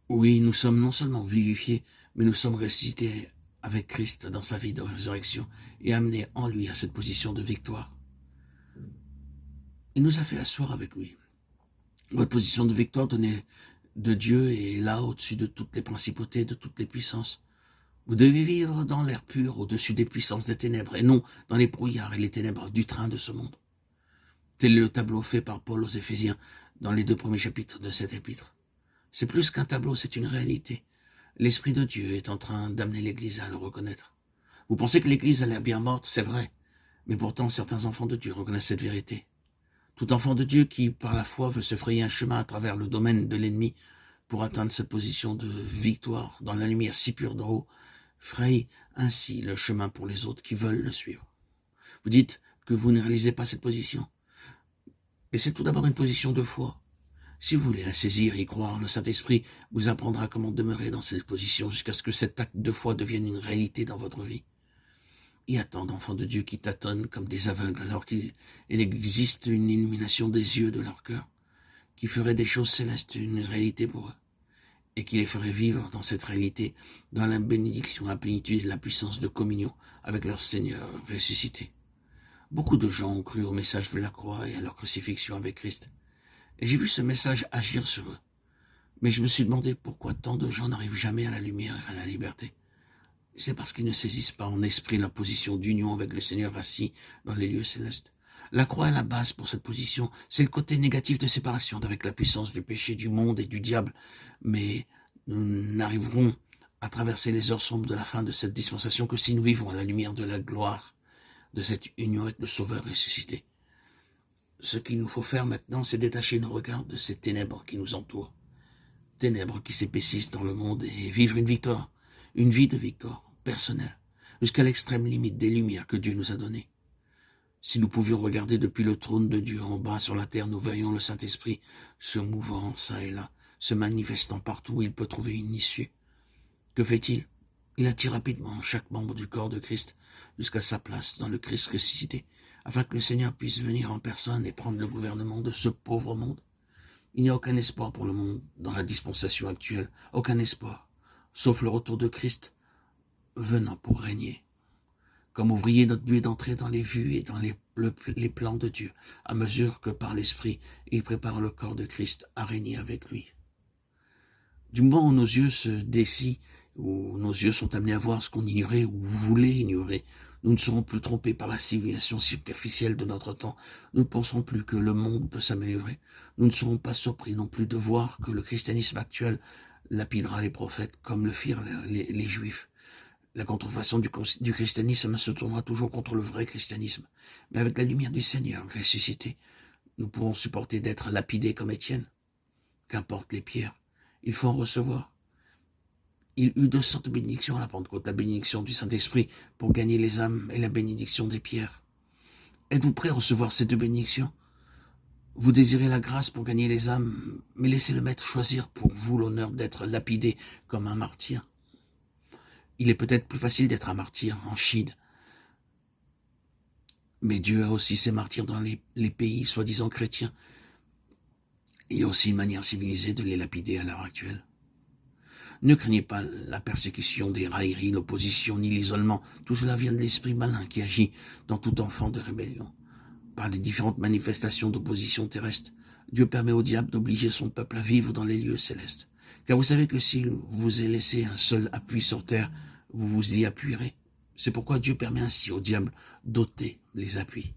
Oui, nous sommes non seulement vivifiés, mais nous sommes ressuscités avec Christ dans sa vie de résurrection et amenés en lui à cette position de victoire. Il nous a fait asseoir avec lui. Votre position de victoire donnée de Dieu est là au-dessus de toutes les principautés, de toutes les puissances. Vous devez vivre dans l'air pur au-dessus des puissances des ténèbres et non dans les brouillards et les ténèbres du train de ce monde. Tel est le tableau fait par Paul aux Éphésiens dans les 2 premiers chapitres de cet épître. C'est plus qu'un tableau, c'est une réalité. L'Esprit de Dieu est en train d'amener l'Église à le reconnaître. Vous pensez que l'Église a l'air bien morte, c'est vrai, mais pourtant certains enfants de Dieu reconnaissent cette vérité. Tout enfant de Dieu qui, par la foi, veut se frayer un chemin à travers le domaine de l'ennemi pour atteindre cette position de victoire dans la lumière si pure d'en haut, fraye ainsi le chemin pour les autres qui veulent le suivre. Vous dites que vous ne réalisez pas cette position. Et c'est tout d'abord une position de foi. Si vous voulez la saisir et y croire, le Saint-Esprit vous apprendra comment demeurer dans cette position jusqu'à ce que cet acte de foi devienne une réalité dans votre vie. Il y a tant d'enfants de Dieu qui tâtonnent comme des aveugles alors qu'il existe une illumination des yeux de leur cœur qui ferait des choses célestes une réalité pour eux et qui les ferait vivre dans cette réalité, dans la bénédiction, la plénitude et la puissance de communion avec leur Seigneur ressuscité. Beaucoup de gens ont cru au message de la croix et à leur crucifixion avec Christ. Et j'ai vu ce message agir sur eux. Mais je me suis demandé pourquoi tant de gens n'arrivent jamais à la lumière et à la liberté. C'est parce qu'ils ne saisissent pas en esprit leur position d'union avec le Seigneur assis dans les lieux célestes. La croix est la base pour cette position. C'est le côté négatif de séparation avec la puissance du péché, du monde et du diable. Mais nous n'arriverons à traverser les heures sombres de la fin de cette dispensation que si nous vivons à la lumière de la gloire de cette union avec le Sauveur ressuscité. Ce qu'il nous faut faire maintenant, c'est détacher nos regards de ces ténèbres qui nous entourent. Ténèbres qui s'épaississent dans le monde et vivre une victoire, une vie de victoire personnelle, jusqu'à l'extrême limite des lumières que Dieu nous a données. Si nous pouvions regarder depuis le trône de Dieu en bas sur la terre, nous verrions le Saint-Esprit se mouvant ça et là, se manifestant partout où il peut trouver une issue. Que fait-il? Il attire rapidement chaque membre du corps de Christ jusqu'à sa place dans le Christ ressuscité, afin que le Seigneur puisse venir en personne et prendre le gouvernement de ce pauvre monde. Il n'y a aucun espoir pour le monde dans la dispensation actuelle, aucun espoir, sauf le retour de Christ venant pour régner. Comme ouvrier, notre but est d'entrer dans les vues et dans les plans de Dieu, à mesure que par l'Esprit, il prépare le corps de Christ à régner avec lui. Du moment où nos yeux se dessillent, où nos yeux sont amenés à voir ce qu'on ignorait ou voulait ignorer, nous ne serons plus trompés par la civilisation superficielle de notre temps. Nous ne penserons plus que le monde peut s'améliorer. Nous ne serons pas surpris non plus de voir que le christianisme actuel lapidera les prophètes comme le firent les Juifs. La contrefaçon du christianisme se tournera toujours contre le vrai christianisme. Mais avec la lumière du Seigneur ressuscité, nous pourrons supporter d'être lapidés comme Étienne. Qu'importe les pierres, il faut en recevoir. Il eut 2 sortes de bénédictions à la Pentecôte, la bénédiction du Saint-Esprit pour gagner les âmes et la bénédiction des pierres. Êtes-vous prêt à recevoir ces 2 bénédictions? Vous désirez la grâce pour gagner les âmes, mais laissez le Maître choisir pour vous l'honneur d'être lapidé comme un martyr. Il est peut-être plus facile d'être un martyr en Chine, mais Dieu a aussi ses martyrs dans les pays soi-disant chrétiens. Il y a aussi une manière civilisée de les lapider à l'heure actuelle. Ne craignez pas la persécution, des railleries, l'opposition, ni l'isolement. Tout cela vient de l'esprit malin qui agit dans tout enfant de rébellion. Par les différentes manifestations d'opposition terrestre, Dieu permet au diable d'obliger son peuple à vivre dans les lieux célestes. Car vous savez que s'il vous est laissé un seul appui sur terre, vous vous y appuierez. C'est pourquoi Dieu permet ainsi au diable d'ôter les appuis.